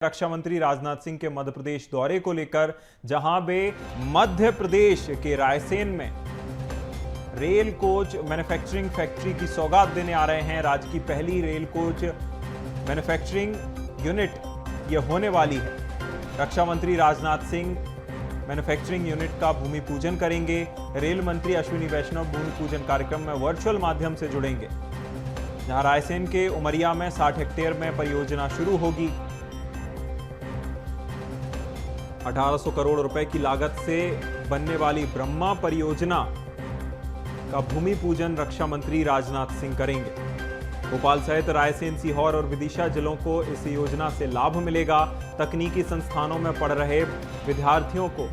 रक्षा मंत्री राजनाथ सिंह के मध्य प्रदेश दौरे को लेकर, जहां वे मध्य प्रदेश के रायसेन में रेल कोच मैन्युफैक्चरिंग फैक्ट्री की सौगात देने आ रहे हैं। राज्य की पहली रेल कोच मैन्युफैक्चरिंग यूनिट ये होने वाली है। रक्षा मंत्री राजनाथ सिंह मैन्युफैक्चरिंग यूनिट का भूमि पूजन करेंगे। रेल मंत्री अश्विनी वैष्णव भूमि पूजन कार्यक्रम में वर्चुअल माध्यम से जुड़ेंगे। जहां रायसेन के उमरिया में 60 हेक्टेयर में परियोजना शुरू होगी। 1800 करोड़ रुपए की लागत से बनने वाली ब्रह्मा परियोजना का भूमि पूजन रक्षा मंत्री राजनाथ सिंह करेंगे। भोपाल सहित रायसेन, सीहोर और विदिशा जिलों को इस योजना से लाभ मिलेगा। तकनीकी संस्थानों में पढ़ रहे विद्यार्थियों को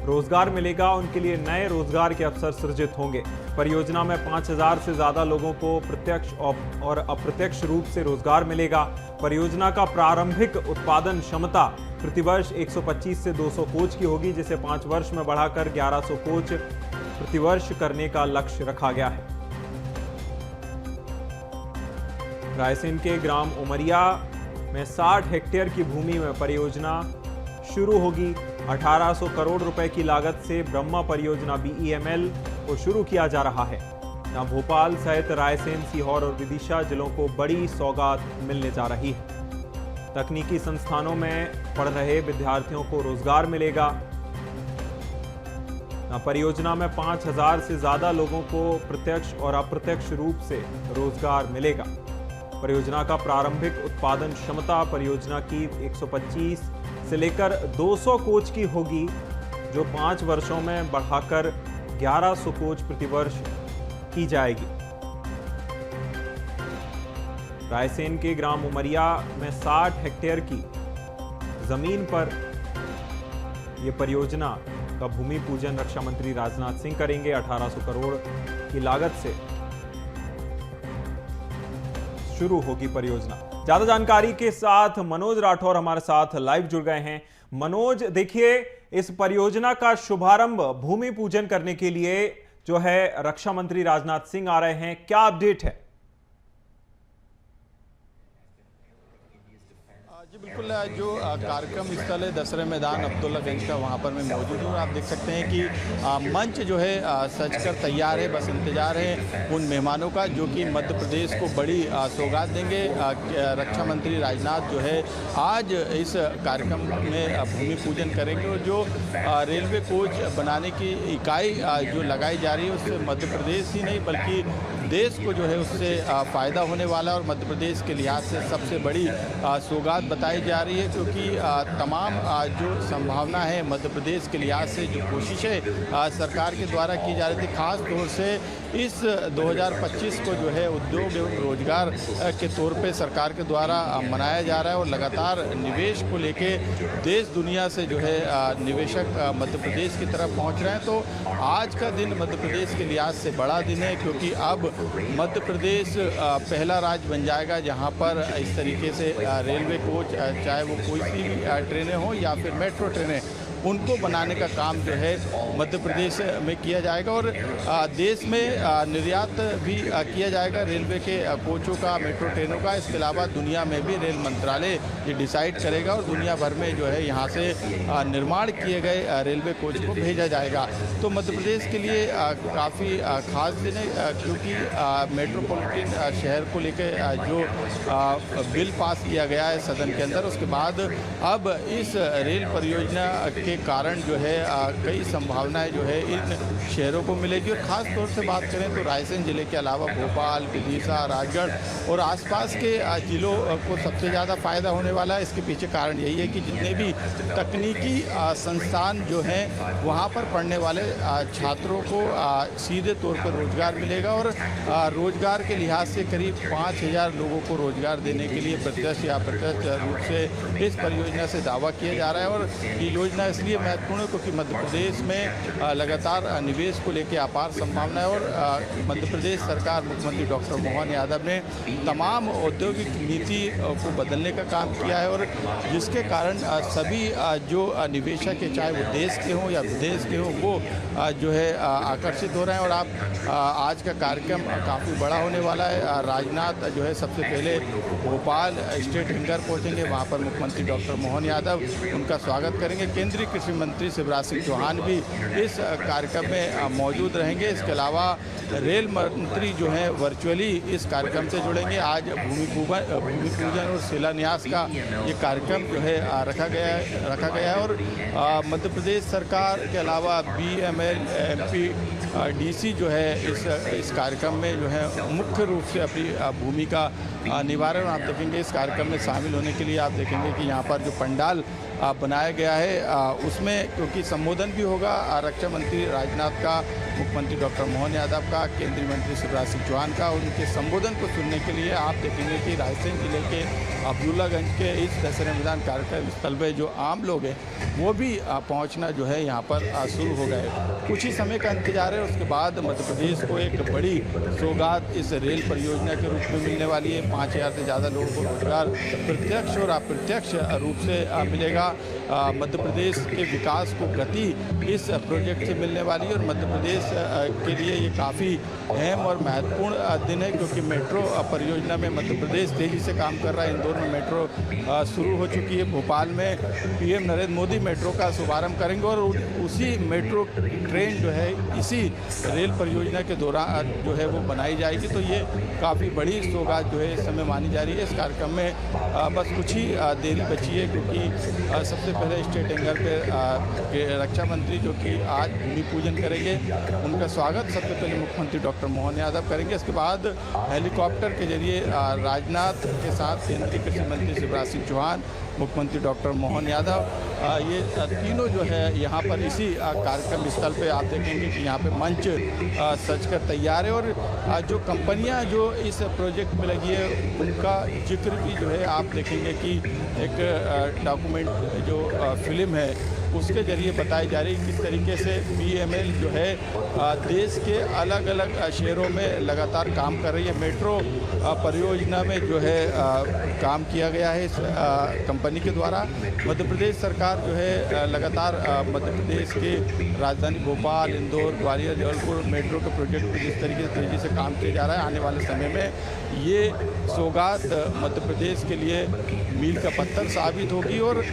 रोजगार मिलेगा। उनके लिए नए रोजगार के अवसर सृजित होंगे। परियोजना में 5000 से ज्यादा लोगों को प्रत्यक्ष और अप्रत्यक्ष रूप से रोजगार मिलेगा। परियोजना का प्रारंभिक उत्पादन क्षमता प्रतिवर्ष 125 से 200 कोच की होगी, जिसे 5 वर्ष में बढ़ाकर 1100 कोच प्रतिवर्ष करने का लक्ष्य रखा गया है। रायसेन के ग्राम उमरिया में 60 हेक्टेयर की भूमि में परियोजना शुरू होगी। 1800 करोड़ रुपए की लागत से ब्रह्मा परियोजना BEML को शुरू किया जा रहा है। जहां भोपाल सहित रायसेन, सीहोर और विदिशा जिलों को बड़ी सौगात मिलने जा रही है। तकनीकी संस्थानों में पढ़ रहे विद्यार्थियों को रोजगार मिलेगा। परियोजना में 5000 से ज्यादा लोगों को प्रत्यक्ष और अप्रत्यक्ष रूप से रोजगार मिलेगा। परियोजना का प्रारंभिक उत्पादन क्षमता परियोजना की 125 से लेकर 200 कोच की होगी, जो 5 वर्षों में बढ़ाकर 1100 कोच प्रतिवर्ष की जाएगी। रायसेन के ग्राम उमरिया में 60 हेक्टेयर की जमीन पर यह परियोजना का भूमि पूजन रक्षा मंत्री राजनाथ सिंह करेंगे। 1800 करोड़ की लागत से शुरू होगी परियोजना। ज्यादा जानकारी के साथ मनोज राठौर हमारे साथ लाइव जुड़ गए हैं। मनोज, देखिए, इस परियोजना का शुभारंभ भूमि पूजन करने के लिए जो है रक्षा मंत्री राजनाथ सिंह आ रहे हैं, क्या अपडेट है? जी बिल्कुल, जो कार्यक्रम स्थल है दशहरा मैदान अब्दुल्लागंज का, वहाँ पर मैं मौजूद हूँ। आप देख सकते हैं कि मंच जो है सजकर तैयार है। बस इंतजार है उन मेहमानों का जो कि मध्य प्रदेश को बड़ी सौगात देंगे। रक्षा मंत्री राजनाथ जो है आज इस कार्यक्रम में भूमि पूजन करेंगे और जो रेलवे कोच बनाने की इकाई जो लगाई जा रही है उससे मध्य प्रदेश ही नहीं बल्कि देश को जो है उससे फ़ायदा होने वाला है और मध्य प्रदेश के लिहाज से सबसे बड़ी सौगात बताई जा रही है, क्योंकि तमाम जो संभावना है मध्य प्रदेश के लिहाज से जो कोशिशें सरकार के द्वारा की जा रही थी, खास तौर से इस 2025 को जो है उद्योग एवं रोजगार के तौर पे सरकार के द्वारा मनाया जा रहा है और लगातार निवेश को लेके देश दुनिया से जो है निवेशक मध्य प्रदेश की तरफ पहुंच रहे हैं। तो आज का दिन मध्य प्रदेश के लिहाज से बड़ा दिन है, क्योंकि अब मध्य प्रदेश पहला राज्य बन जाएगा जहां पर इस तरीके से रेलवे कोच, चाहे वो कोई सी भी ट्रेनें हों या फिर मेट्रो ट्रेनें, उनको बनाने का काम जो है मध्य प्रदेश में किया जाएगा और देश में निर्यात भी किया जाएगा रेलवे के कोचों का, मेट्रो ट्रेनों का। इसके अलावा दुनिया में भी रेल मंत्रालय ये डिसाइड करेगा और दुनिया भर में जो है यहाँ से निर्माण किए गए रेलवे कोच को भेजा जाएगा। तो मध्य प्रदेश के लिए काफ़ी खास दिन है, क्योंकि मेट्रोपॉलिटन शहर को लेकर जो बिल पास किया गया है सदन के अंदर, उसके बाद अब इस रेल परियोजना के कारण जो है कई संभावनाएं जो है इन शहरों को मिलेगी। और ख़ास तौर से बात करें तो रायसेन जिले के अलावा भोपाल, विदिशा, राजगढ़ और आसपास के जिलों को सबसे ज़्यादा फ़ायदा होने वाला है। इसके पीछे कारण यही है कि जितने भी तकनीकी संस्थान जो हैं वहाँ पर पढ़ने वाले छात्रों को सीधे तौर पर रोजगार मिलेगा और रोजगार के लिहाज से करीब 5000 लोगों को रोजगार देने के लिए प्रत्यक्ष या अप्रत्यक्ष रूप से इस परियोजना से दावा किया जा रहा है। और ये योजना इसलिए महत्वपूर्ण है क्योंकि मध्य प्रदेश में लगातार निवेश को लेकर अपार संभावना है और मध्य प्रदेश सरकार मुख्यमंत्री डॉक्टर मोहन यादव ने तमाम औद्योगिक नीति को बदलने का काम किया है और जिसके कारण सभी जो निवेशक है, चाहे वो देश के हों या विदेश के हों, वो जो है आकर्षित हो रहे हैं। और आप आज का कार्यक्रम काफ़ी बड़ा होने वाला है। राजनाथ जो है सबसे पहले भोपाल स्टेट हैंगर पहुंचेंगे, वहां पर मुख्यमंत्री डॉक्टर मोहन यादव उनका स्वागत करेंगे। केंद्रीय कृषि मंत्री शिवराज सिंह चौहान भी इस कार्यक्रम में मौजूद रहेंगे। इसके अलावा रेल मंत्री जो हैं वर्चुअली इस कार्यक्रम से जुड़ेंगे। आज भूमि पूजन और शिलान्यास का ये कार्यक्रम जो है रखा गया है और मध्य प्रदेश सरकार के अलावा BML MP DC जो है इस कार्यक्रम में जो है मुख्य रूप से अपनी भूमिका निभा रहे हैं। आप देखेंगे इस कार्यक्रम में शामिल होने के लिए आप देखेंगे कि यहाँ पर जो पंडाल बनाया गया है उसमें क्योंकि संबोधन भी होगा रक्षा मंत्री राजनाथ का, मुख्यमंत्री डॉक्टर मोहन यादव का, केंद्रीय मंत्री शिवराज सिंह चौहान का। उनके संबोधन को सुनने के लिए आप देखेंगे कि रायसेन जिले के अब्दुल्लागंज के इस दशहरा मैदान कार्यक्रम स्थल पर जो आम लोग हैं वो भी पहुंचना जो है यहाँ पर शुरू हो गए। कुछ ही समय का इंतजार है, उसके बाद मध्य प्रदेश को एक बड़ी सौगात इस रेल परियोजना के रूप में मिलने वाली है। 5000 से ज़्यादा लोगों को रोजगार प्रत्यक्ष और अप्रत्यक्ष रूप से मिलेगा। मध्य प्रदेश के विकास को गति इस प्रोजेक्ट से मिलने वाली है और मध्य प्रदेश के लिए ये काफ़ी अहम और महत्वपूर्ण दिन है क्योंकि मेट्रो परियोजना में मध्य प्रदेश तेज़ी से काम कर रहा है। इंदौर में मेट्रो शुरू हो चुकी है। भोपाल में PM नरेंद्र मोदी मेट्रो का शुभारंभ करेंगे और उसी मेट्रो ट्रेन जो है इसी रेल परियोजना के दौरान जो है वो बनाई जाएगी। तो ये काफ़ी बड़ी सौगात जो है इस समय मानी जा रही है। इस कार्यक्रम में बस कुछ ही देरी बची है क्योंकि सबसे पहले स्टेट हैंगर पे रक्षा मंत्री जो कि आज भूमि पूजन करेंगे, उनका स्वागत सबसे पहले मुख्यमंत्री डॉक्टर मोहन यादव करेंगे। इसके बाद हेलीकॉप्टर के जरिए राजनाथ के साथ केंद्रीय कृषि मंत्री शिवराज सिंह चौहान, मुख्यमंत्री डॉक्टर मोहन यादव, ये तीनों जो है यहाँ पर इसी कार्यक्रम स्थल पे आप देखेंगे कि यहाँ पे मंच सजकर तैयार है और जो कंपनियाँ जो इस प्रोजेक्ट में लगी है उनका जिक्र भी जो है आप देखेंगे कि एक डॉक्यूमेंट जो फिल्म है उसके जरिए बताई जा रही है किस तरीके से BML जो है देश के अलग अलग शहरों में लगातार काम कर रही है। मेट्रो परियोजना में जो है काम किया गया है इस कंपनी के द्वारा। मध्य प्रदेश सरकार जो है लगातार मध्य प्रदेश के राजधानी भोपाल, इंदौर, ग्वालियर, जबलपुर मेट्रो के प्रोजेक्ट पर जिस तरीके से तेज़ी से काम किया जा रहा है, आने वाले समय में ये सौगात मध्य प्रदेश के लिए मील का पत्थर साबित होगी और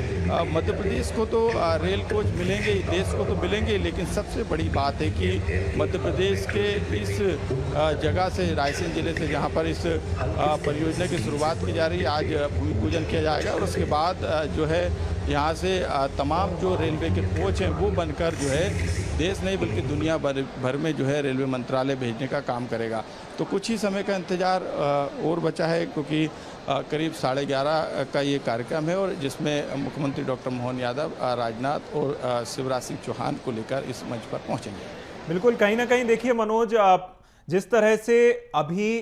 मध्य प्रदेश को तो रेल कोच मिलेंगे, देश को तो मिलेंगे, लेकिन सबसे बड़ी बात है कि मध्य प्रदेश के इस जगह से, रायसेन जिले से जहां पर इस परियोजना की शुरुआत की जा रही है, आज भूमि पूजन किया जाएगा और उसके बाद जो है यहाँ से तमाम जो रेलवे के कोच हैं वो बनकर जो है देश नहीं बल्कि दुनिया भर में जो है रेलवे मंत्रालय भेजने का काम करेगा। तो कुछ ही समय का इंतज़ार और बचा है क्योंकि करीब 11:30 का ये कार्यक्रम है और जिसमें मुख्यमंत्री डॉक्टर मोहन यादव, राजनाथ और शिवराज सिंह चौहान को लेकर इस मंच पर पहुंचेंगे। बिल्कुल, कहीं ना कहीं देखिए मनोज, जिस तरह से अभी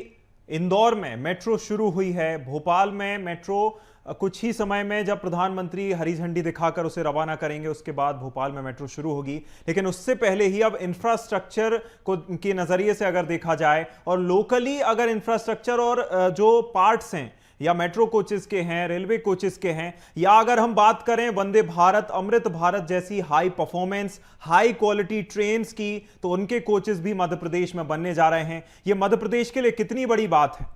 इंदौर में मेट्रो शुरू हुई है, भोपाल में मेट्रो कुछ ही समय में जब प्रधानमंत्री हरी झंडी दिखाकर उसे रवाना करेंगे उसके बाद भोपाल में मेट्रो शुरू होगी, लेकिन उससे पहले ही अब इंफ्रास्ट्रक्चर को के नजरिए से अगर देखा जाए और लोकली अगर इंफ्रास्ट्रक्चर और जो पार्ट्स हैं या मेट्रो कोचेस के हैं, रेलवे कोचेस के हैं, या अगर हम बात करें वंदे भारत, अमृत भारत जैसी high performance, high quality trains की, तो उनके कोचेस भी मध्य प्रदेश में बनने जा रहे हैं। ये मध्य प्रदेश के लिए कितनी बड़ी बात है?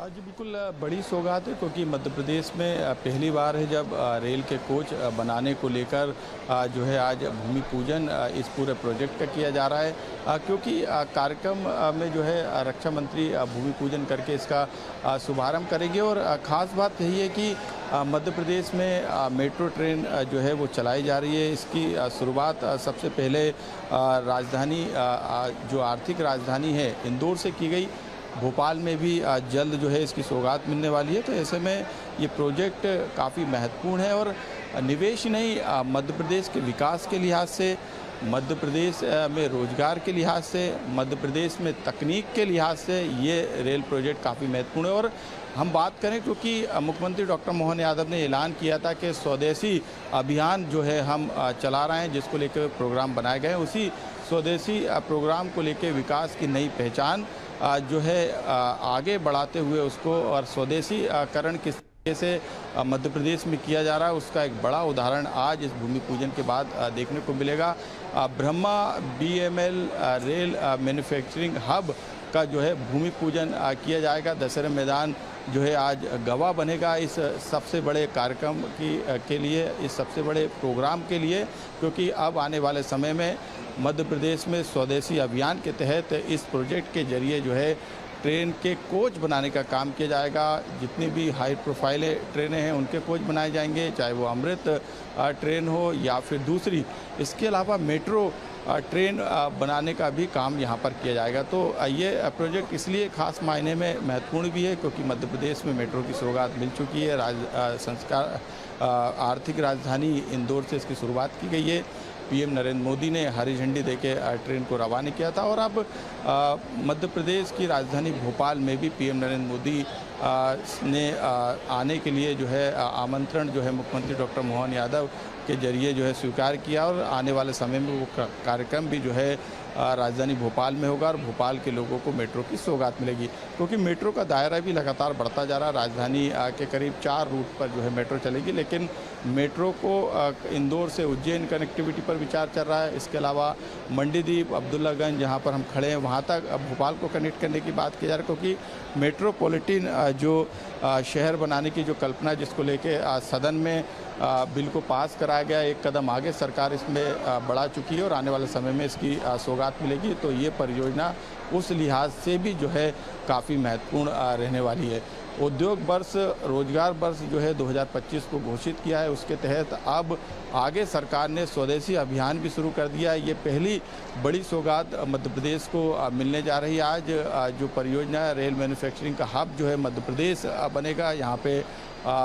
जी बिल्कुल बड़ी सौगात है क्योंकि मध्य प्रदेश में पहली बार है जब रेल के कोच बनाने को लेकर जो है आज भूमि पूजन इस पूरे प्रोजेक्ट का किया जा रहा है क्योंकि कार्यक्रम में जो है रक्षा मंत्री भूमि पूजन करके इसका शुभारंभ करेंगे और ख़ास बात यही है कि मध्य प्रदेश में मेट्रो ट्रेन जो है वो चलाई जा रही है। इसकी शुरुआत सबसे पहले राजधानी जो आर्थिक राजधानी है इंदौर से की गई। भोपाल में भी जल्द जो है इसकी सौगात मिलने वाली है। तो ऐसे में ये प्रोजेक्ट काफ़ी महत्वपूर्ण है और निवेश नहीं, मध्य प्रदेश के विकास के लिहाज से मध्य प्रदेश में रोजगार के लिहाज से, मध्य प्रदेश में तकनीक के लिहाज से ये रेल प्रोजेक्ट काफ़ी महत्वपूर्ण है। और हम बात करें क्योंकि मुख्यमंत्री डॉक्टर मोहन यादव ने ऐलान किया था कि स्वदेशी अभियान जो है हम चला रहे हैं, जिसको लेकर प्रोग्राम बनाए गए हैं। उसी स्वदेशी प्रोग्राम को लेकर विकास की नई पहचान जो है आगे बढ़ाते हुए उसको, और स्वदेशीकरण किस तरीके से मध्य प्रदेश में किया जा रहा है उसका एक बड़ा उदाहरण आज इस भूमि पूजन के बाद देखने को मिलेगा। Brahma BML rail manufacturing hub का जो है भूमि पूजन किया जाएगा। दशहरा मैदान जो है आज गवाह बनेगा इस सबसे बड़े कार्यक्रम के लिए, इस सबसे बड़े प्रोग्राम के लिए, क्योंकि अब आने वाले समय में मध्य प्रदेश में स्वदेशी अभियान के तहत इस प्रोजेक्ट के जरिए जो है ट्रेन के कोच बनाने का काम किया जाएगा। जितनी भी हाई प्रोफाइल ट्रेनें हैं उनके कोच बनाए जाएंगे, चाहे वो अमृत ट्रेन हो या फिर दूसरी। इसके अलावा मेट्रो ट्रेन बनाने का भी काम यहाँ पर किया जाएगा। तो ये प्रोजेक्ट इसलिए खास मायने में महत्वपूर्ण भी है क्योंकि मध्य प्रदेश में मेट्रो की सौगात मिल चुकी है। आर्थिक राजधानी इंदौर से इसकी शुरुआत की गई है। PM नरेंद्र मोदी ने हरी झंडी देके ट्रेन को रवाना किया था, और अब मध्य प्रदेश की राजधानी भोपाल में भी PM नरेंद्र मोदी ने आने के लिए जो है आमंत्रण जो है मुख्यमंत्री डॉक्टर मोहन यादव के जरिए जो है स्वीकार किया, और आने वाले समय में वो कार्यक्रम भी जो है राजधानी भोपाल में होगा और भोपाल के लोगों को मेट्रो की सौगात मिलेगी, क्योंकि मेट्रो का दायरा भी लगातार बढ़ता जा रहा है। राजधानी के करीब 4 रूट पर जो है मेट्रो चलेगी, लेकिन मेट्रो को इंदौर से उज्जैन कनेक्टिविटी पर विचार चल रहा है। इसके अलावा मंडीदीप, अब्दुल्लागंज जहाँ पर हम खड़े हैं वहाँ तक भोपाल को कनेक्ट करने की बात की जा रही है, क्योंकि मेट्रोपॉलिटन जो शहर बनाने की जो कल्पना जिसको लेके सदन में बिल को पास कराया गया, एक कदम आगे सरकार इसमें बढ़ा चुकी है और आने वाले समय में इसकी सौगात मिलेगी। तो ये परियोजना उस लिहाज से भी जो है काफ़ी महत्वपूर्ण रहने वाली है। उद्योग वर्ष, रोजगार वर्ष जो है 2025 को घोषित किया है, उसके तहत अब आगे सरकार ने स्वदेशी अभियान भी शुरू कर दिया है। ये पहली बड़ी सौगात मध्य प्रदेश को मिलने जा रही है। आज जो परियोजना रेल मैन्युफैक्चरिंग का हब जो है मध्य प्रदेश बनेगा, यहाँ पे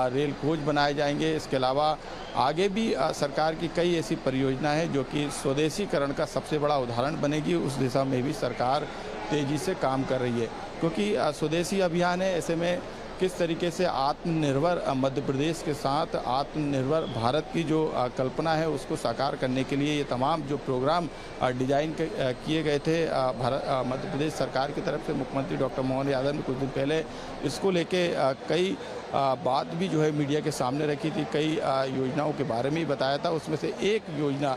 रेल कोच बनाए जाएंगे। इसके अलावा आगे भी सरकार की कई ऐसी परियोजनाएं हैं जो कि स्वदेशीकरण का सबसे बड़ा उदाहरण बनेगी। उस दिशा में भी सरकार तेज़ी से काम कर रही है, क्योंकि स्वदेशी अभियान है। ऐसे में किस तरीके से आत्मनिर्भर मध्य प्रदेश के साथ आत्मनिर्भर भारत की जो कल्पना है उसको साकार करने के लिए ये तमाम जो प्रोग्राम डिजाइन किए गए थे मध्य प्रदेश सरकार की तरफ से। मुख्यमंत्री डॉक्टर मोहन यादव ने कुछ दिन पहले इसको लेके कई बात भी जो है मीडिया के सामने रखी थी, कई योजनाओं के बारे में ही बताया था। उसमें से एक योजना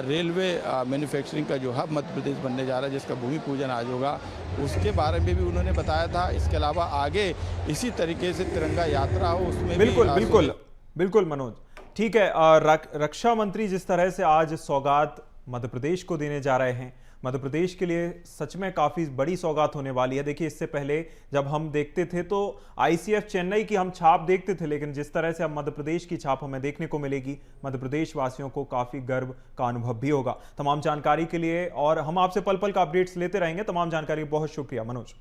रेलवे मैन्युफैक्चरिंग का जो हब मध्य प्रदेश बनने जा रहा है, जिसका भूमि पूजन आज होगा, उसके बारे में भी उन्होंने बताया था। इसके अलावा आगे इसी तरीके से तिरंगा यात्रा हो, उसमें बिल्कुल मनोज, ठीक है। रक्षा मंत्री जिस तरह से आज सौगात मध्य प्रदेश को देने जा रहे हैं, मध्य प्रदेश के लिए सच में काफ़ी बड़ी सौगात होने वाली है। देखिए, इससे पहले जब हम देखते थे तो ICF चेन्नई की हम छाप देखते थे, लेकिन जिस तरह से अब मध्य प्रदेश की छाप हमें देखने को मिलेगी, मध्य प्रदेश वासियों को काफ़ी गर्व का अनुभव भी होगा। तमाम जानकारी के लिए, और हम आपसे पल पल का अपडेट्स लेते रहेंगे। तमाम जानकारी बहुत शुक्रिया मनोज।